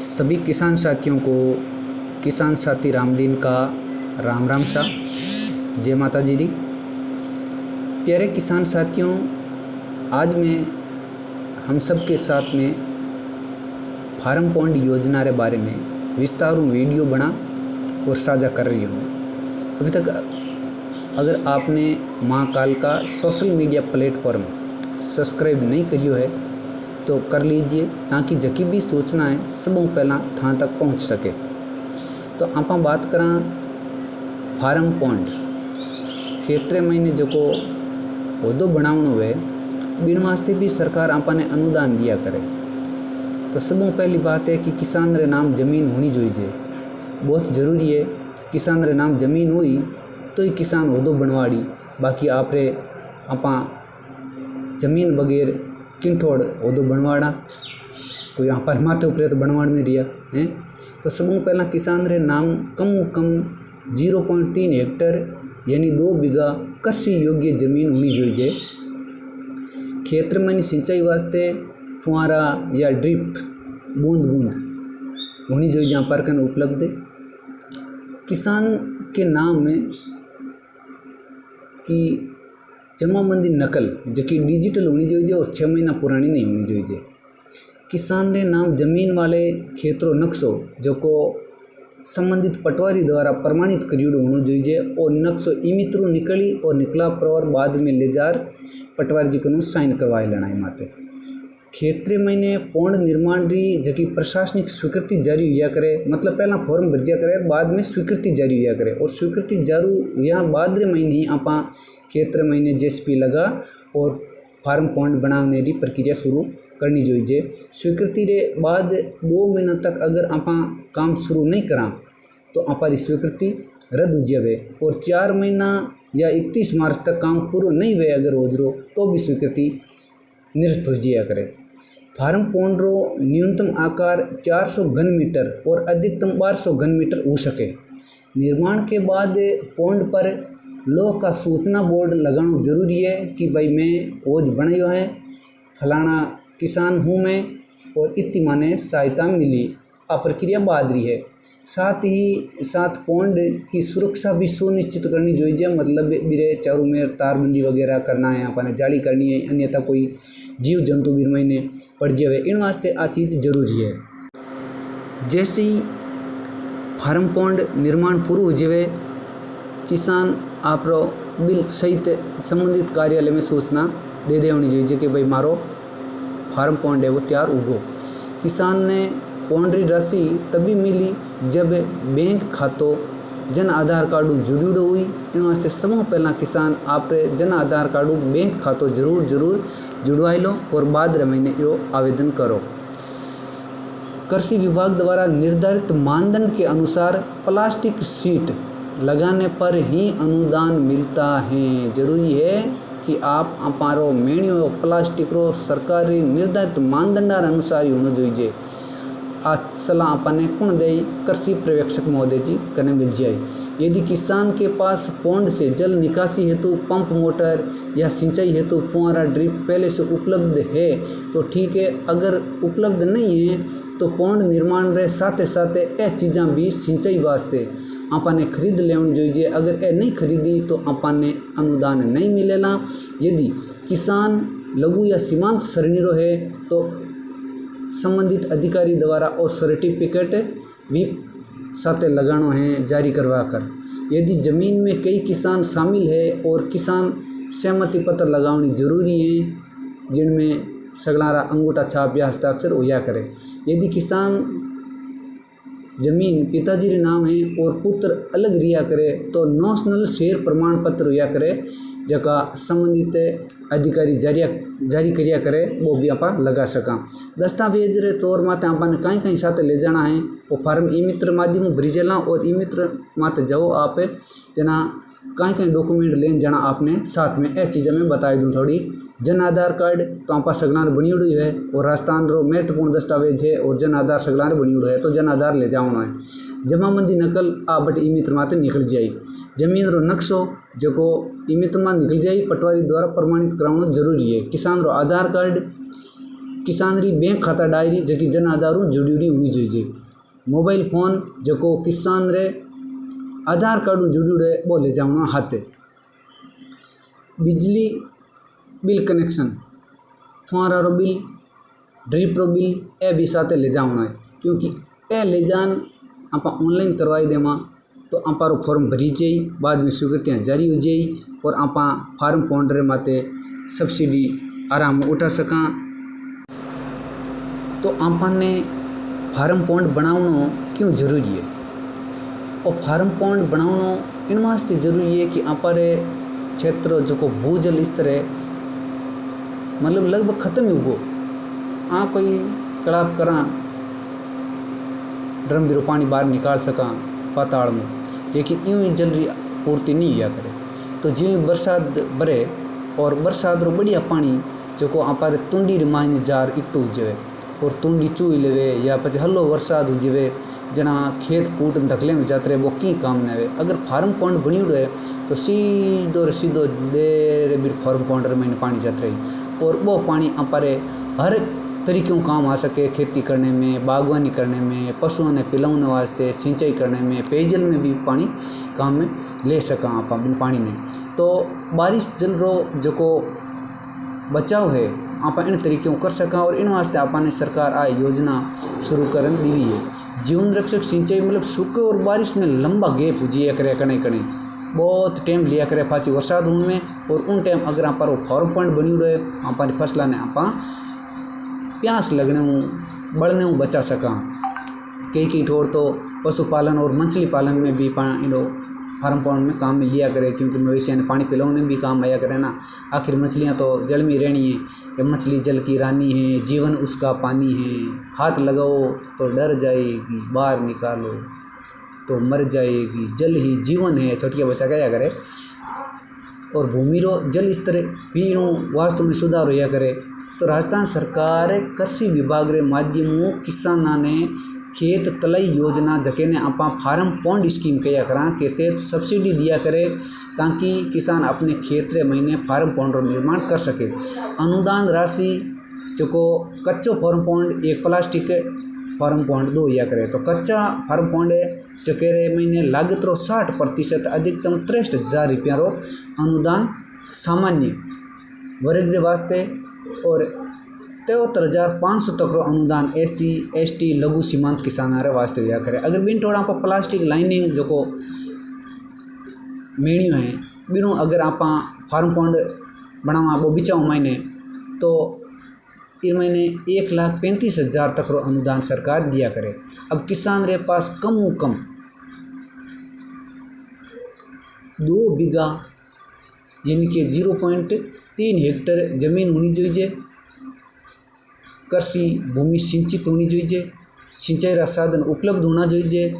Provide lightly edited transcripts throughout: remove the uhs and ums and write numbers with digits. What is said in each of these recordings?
सभी किसान साथियों को किसान साथी रामदीन का राम राम सा। जय माता जी दी। प्यारे किसान साथियों, आज मैं हम सब के साथ में फार्म पॉन्ड योजना के बारे में विस्तार वीडियो बना और साझा कर रही हूँ। अभी तक अगर आपने माँ काल का सोशल मीडिया प्लेटफॉर्म सब्सक्राइब नहीं करियो है तो कर लीजिए, ताकि जकी भी सूचना है सबों पहला थां तक पहुँच सके। तो आप बात करा फार्म पॉन्ड क्षेत्र में जो पौधो बनावनो है, बिन वास्ते भी सरकार आपने अनुदान दिया करे। तो सबों पहली बात है कि किसान रे नाम जमीन होनी चाहिए, बहुत ज़रूरी है। किसान रे नाम जमीन हुई तो ही किसान होदो बनवाड़ी, बाकी आप रे आपा जमीन बगैर किंठोड़ होदो बनवाड़ा, कोई यहाँ पर माथे ऊपर तो बनवाड़ नहीं दिया है। तो सबों पहला किसान रे नाम कम कम 0.3 हेक्टर यानी 2 बीघा कृषि योग्य जमीन होनी चाहिए। क्षेत्र में सिंचाई वास्ते फुहारा या ड्रिप बूंद बूंद होनी चाहिए जहाँ पर कन उपलब्ध। किसान के नाम में कि जमाबंदी नकल जो कि डिजिटल होनी चाहिए और 6 महीना पुरानी नहीं होनी चाहिए। किसान ने नाम जमीन वाले क्षेत्रों नक्शो जो को संबंधित पटवारी द्वारा प्रमाणित करियोड़ होना चाहिए और नक्शो इमित्रो निकली और निकला पर बाद में ले जार पटवारी जी को साइन करवाए लेना है माते। क्षेत्रीय महीने पौंड निर्माण री जबकि प्रशासनिक स्वीकृति जारी हुआ करे, मतलब पहला फॉर्म भरिया करे बाद में स्वीकृति जारी हुआ करे, और स्वीकृति जारू या बाद रे महीने ही आपा क्षेत्र महीने जेसीपी लगा और फार्म पॉन्ड बनाने की प्रक्रिया शुरू करनी चाहिए। स्वीकृति रे बाद 2 महीना तक अगर आपा काम शुरू नहीं करा तो आपारी स्वीकृति रद्द हो जाए, और 4 महीना या 31 मार्च तक काम पूरा नहीं हुए अगर हो जरो तो भी स्वीकृति निरस्त हो जाया करे। फार्म पॉन्ड रो न्यूनतम आकार 400 घन मीटर और अधिकतम 1200 घन मीटर हो सके। निर्माण के बाद पॉन्ड पर लोह का सूचना बोर्ड लगाना जरूरी है कि भाई मैं ओज बनायो है, फलाना किसान हूँ मैं और इतनी माने सहायता मिली। आ प्रक्रिया बाद रही है। साथ ही साथ पॉन्ड की सुरक्षा भी सुनिश्चित करनी चाहिए, मतलब मेरे चारों में तारबंदी वगैरह करना है, अपने जाली करनी है, अन्यथा कोई जीव जंतु भी महीने पड़ जाए, इन वास्ते आ चीज़ जरूरी है। जैसे ही फार्म पॉन्ड निर्माण पूरा हो जाए, किसान आप बिल सहित संबंधित कार्यालय में सूचना दे देनी चाहिए कि भाई मारो फार्म पॉन्ड है वो तैयार उगो। किसान ने पॉन्ड री राशि तभी मिली जब बैंक खातो जन आधार कार्ड जुड़ीड़ो हुई। इन वास्ते सबों पहला किसान आप जन आधार कार्ड बैंक खातो जरूर जुड़वाई लो और बाद रे महीने यो आवेदन करो। कृषि विभाग द्वारा निर्धारित मानदंड के अनुसार प्लास्टिक शीट लगाने पर ही अनुदान मिलता है। जरूरी है कि आप अपारो मेणियो प्लास्टिक रो सरकारी निर्धारित मानदंड अनुसार ही होना चाहिए। आज सलाह अपने कुण दे कृषि पर्यवेक्षक महोदय जी कने मिल जाए। यदि किसान के पास पॉन्ड से जल निकासी हेतु पंप मोटर या सिंचाई हेतु फुहारा ड्रिप पहले से उपलब्ध है तो ठीक है, अगर उपलब्ध नहीं है तो पॉन्ड निर्माण रे साथे साथे ए चीज़ा भी सिंचाई वास्ते आपने खरीद लेनी चाहिए। अगर ए नहीं खरीदी तो आपने अनुदान नहीं मिलेला। यदि किसान लघु या सीमांत श्रेणी रो है तो संबंधित अधिकारी द्वारा और सर्टिफिकेट भी साथे लगानो है जारी करवा कर। यदि जमीन में कई किसान शामिल है और किसान सहमति पत्र लगानी जरूरी है, जिनमें सगलारा अंगूठा छाप या हस्ताक्षर होया करे। यदि किसान जमीन पिताजी रे नाम है और पुत्र अलग रिया करे तो नेशनल शेयर प्रमाण पत्र होया करे, जका संबंधित अधिकारी जारी करिया करे, वो भी आप लगा सका। दस्तावेज रे तौर माते आपने कहीं साथ ले जाना है वो फार्म ई मित्र माध्यम भरी चलना, और ई मित्र माते जाओ आप जना कहीं डॉक्यूमेंट लेन जाना आपने साथ में। ए चीज़ में बताई दूँ थोड़ी। जन आधार कार्ड तो आप सगलार बनी उड़ी है और राजस्थान रो महत्वपूर्ण दस्तावेज है और जन आधार सगलार बनी उड़ है तो जन आधार ले जाना है। जमाबंदी नकल आ बट ई मित्र माते निकल जाए। जमीन रो नक्शो जो ई मित्र में निकल जाए, पटवारी द्वारा प्रमाणित कराना जरूरी है। किसान रो आधार कार्ड किसान री बैंक खाता डायरी जकी जन आधार जुड़ी होनी चाहिए। मोबाइल फोन जको किसान रे आधार कार्ड जुड़ी है वो ले जाना हाथे। बिजली बिल कनेक्शन, फुहारा रो बिल, ड्रिप रो बिल ए भी साथे ले जाना है, क्योंकि ए ले जान आप ऑनलाइन करवाई देवा तो आप फॉर्म भरी जाई, बाद में स्वीकृतियाँ जारी हो जाई और आप फार्म पॉन्ड रे माते सब्सिडी आराम उठा सका। तो आपने फार्म पॉन्ड बनावनो क्यों जरूरी है? और फार्म पॉन्ड बनावनो इन वास्ते जरूरी है कि आपारे क्षेत्र जो को भूजल स्तर है मतलब लगभग खत्म ही होगो। कोई कड़ाप करा ड्रम बिरो पानी बाहर निकाल सका पाताल में, लेकिन यूँ जल री पूर्ति नहीं हुआ करे। तो जो बरसात बरे और बरसात रो बढ़िया पानी जो को आपारे तुंडी रे मायने जार इकट्ठो हो जाए और तुंडी चूई लेवे या पचे हल्लो बरसात हो जाए जना खेत कूट धकले में जाते रहे वो की काम न है। अगर फार्म पॉन्ड बनी है तो सीधो देर बिर फार्म पॉन्ड रे मायने पानी जाते रही और वो पानी आपारे हर तरीक़ों काम आ सके, खेती करने में, बागवानी करने में, पशुओं ने पिलाने वास्ते, सिंचाई करने में, पेयजल में भी पानी काम में ले सका आप पानी ने। तो बारिश जल रो जो को बचाव है आप इन तरीक़ों कर सका और इन वास्ते आपने सरकार आ योजना शुरू कर दी है। जीवन रक्षक सिंचाई मतलब सूखे और बारिश में लंबा गैप जिया करे कने कने बहुत टाइम लिया करे पाची बरसात में और उन टाइम अगर आप फार्म पॉइंट बनी रहे आप फसला ने आप प्यास लगने बढ़ने बचा सका। कई ठोर तो पशुपालन और मछली पालन में भी फार्म पॉन्ड में काम में लिया करे, क्योंकि मवेशियों ने पानी पिलाने में भी काम आया करे ना। आखिर मछलियाँ तो जल में रहनी है कि मछली जल की रानी है, जीवन उसका पानी है, हाथ लगाओ तो डर जाएगी, बाहर निकालो तो मर जाएगी, जल ही जीवन है, छोटिया बच्चा क्या करे। और भूमि रो जल स्तर भी वास्तव में सुधार होया करे। तो राजस्थान सरकार कृषि विभाग रे माध्यमों किसाना ने खेत तलाई योजना जके ने आप फार्म पॉन्ड स्कीम कया करा के तहत सब्सिडी दिया करे ताकि किसान अपने खेत रे महीने फार्म पॉन्ड निर्माण कर सके। अनुदान राशि जो को कच्चो फार्म पॉन्ड एक प्लास्टिक फार्म पॉन्ड दो या करे। तो कच्चा फार्म पॉन्ड जके रे महीने लागत रो 60% अधिकतम 63,000 रुपया रो अनुदान सामान्य वर्ग रे वास्ते और 73,500 तक रो अनुदान SC ST लघु सीमांत किसान वास्ते दिया करे। अगर बिन थोड़ा आप प्लास्टिक लाइनिंग जो को मेणियों है बिनो अगर आप फार्म पॉन्ड बनावा वो बिचाओ महीने तो इस महीने 1,35,000 तक रो अनुदान सरकार दिया करे। अब किसान रे पास कम 2 बीघा यानी कि 0.3 हेक्टर जमीन होनी चाहिए, कृषि भूमि सिंचित होनी चाहिए, सिंचाई रा साधन उपलब्ध होना चाहिए,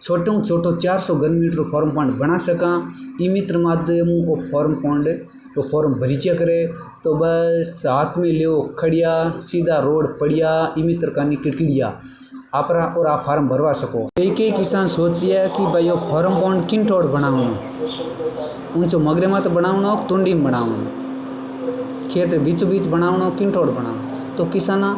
छोटो 400 घन मीटर फार्म पॉन्ड बना सका। ई मित्र माध्यम वो फार्म पॉन्ड वो फॉर्म भरीचा करे तो बस हाथ में लियो खड़िया सीधा रोड पड़िया ई मित्र कानी किड़किड़िया आपरा और आप फार्म भरवा सको। कई किसान सोच लिया कि भाई वो फार्म पॉन्ड किन ठोड़ बनावनो, ऊंचो मगरे मत बनावनो, तुंडी में बनावनो, खेत बीचों बीच बनावनो, किन ठोड़ बनावनो। तो किसाना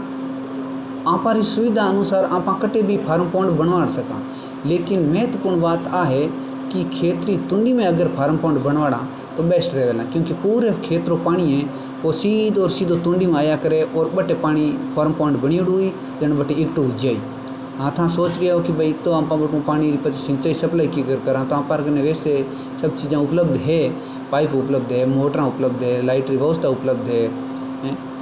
आपारी सुविधा अनुसार आप कटे भी फार्म पॉन्ड बनवा सका। लेकिन महत्वपूर्ण बात आ है कि खेतरी तुंडी में अगर फार्म पॉन्ड बनवाड़ा तो बेस्ट रहेगा, क्योंकि पूरे खेत रो पानी है वो सीधो तुंडी में आया करे और बटे पानी फार्म पॉन्ड बनी हुई जन बटे इकट्ठो हो जाए। हाँ था सोच रहे हो कि भाई तो आप बटू पानी पची सिंचाई सप्लाई की करा तो आप ने वैसे सब चीज़ें उपलब्ध है, पाइप उपलब्ध है, मोटर उपलब्ध है, लाइट की व्यवस्था उपलब्ध है,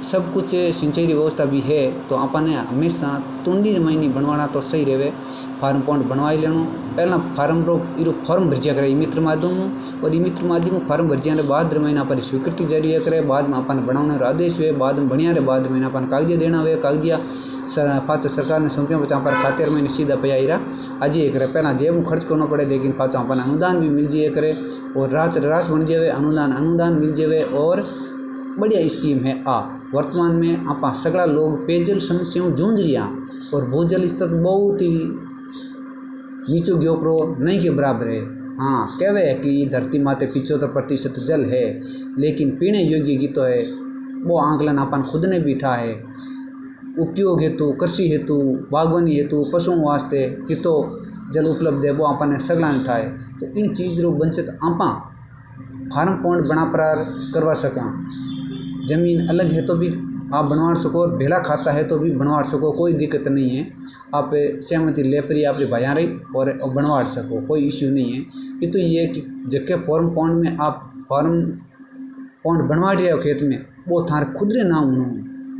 सब कुछ सिंचाई की व्यवस्था भी है। तो आपने हमेशा तुंडी महीनी बनवाना तो सही रहे, फार्म पॉन्ड बनवाई लेनो। पहला फार्म फॉर्म भरजिया करे मित्र माध्यम और मित्र माध्यम फार्म भरजिया बाद महीना पर स्वीकृति जारी करे, बाद में अपन बनाने आदेश हुए, बाद में बढ़िया रहे, बाद में अपन कागजिया देना हुए, कागजिया पाँच सरकार ने सौंपिया बच्चा पर खाते महीने सीधा पे आई रहा आज ये करे। पहला जेब खर्च करना पड़े लेकिन पाँच अपन अनुदान भी मिल जाए करे और राज बन जाए, अनुदान मिल जाए और बढ़िया स्कीम है। वर्तमान में आप सगला लोग पेयजल समस्याओं जूझ रिया और भूजल स्तर बहुत ही नीचो गयो प्रो नहीं के बराबर है। हाँ कहवे है कि धरती माते 75% जल है, लेकिन पीने योग्य की तो है वो आंकलन अपन खुद ने भी उठा है। उपयोग हेतु, कृषि हेतु, बागवानी हेतु, पशुओं वास्ते कितो जल उपलब्ध है वो आपने सगलान थाय। तो इन चीज़ रो बंचित आपा फार्म पॉइंट बना प्रार करवा सका। जमीन अलग है तो भी आप बनवा सको और भेड़ा खाता है तो भी बनवा सको, कोई दिक्कत नहीं है। आप सहमति ले पर आपके भाया रही और बनवा सको, कोई इश्यू नहीं है। ये तो ये कि जबकि फार्म पॉइंट में आप फार्म पॉइंट बनवा रहे हो खेत में, वो थारे खुद रे नाम हो,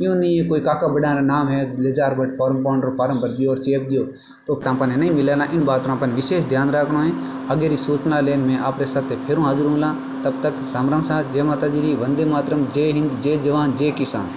यूँ नहीं है कोई काका बड़ा नाम है ले जार बट फार्म पॉइंट और फार्म भर दियो और चेप दियो तो अपन नहीं मिलेला। इन बातों अपन विशेष ध्यान रखना है। अगर ये सूचना लेन में आपके साथ फिर हाजिर हूँ। तब तक राम राम साथ, जय माता जी, वंदे मातरम, जय हिंद, जय जवान, जय किसान।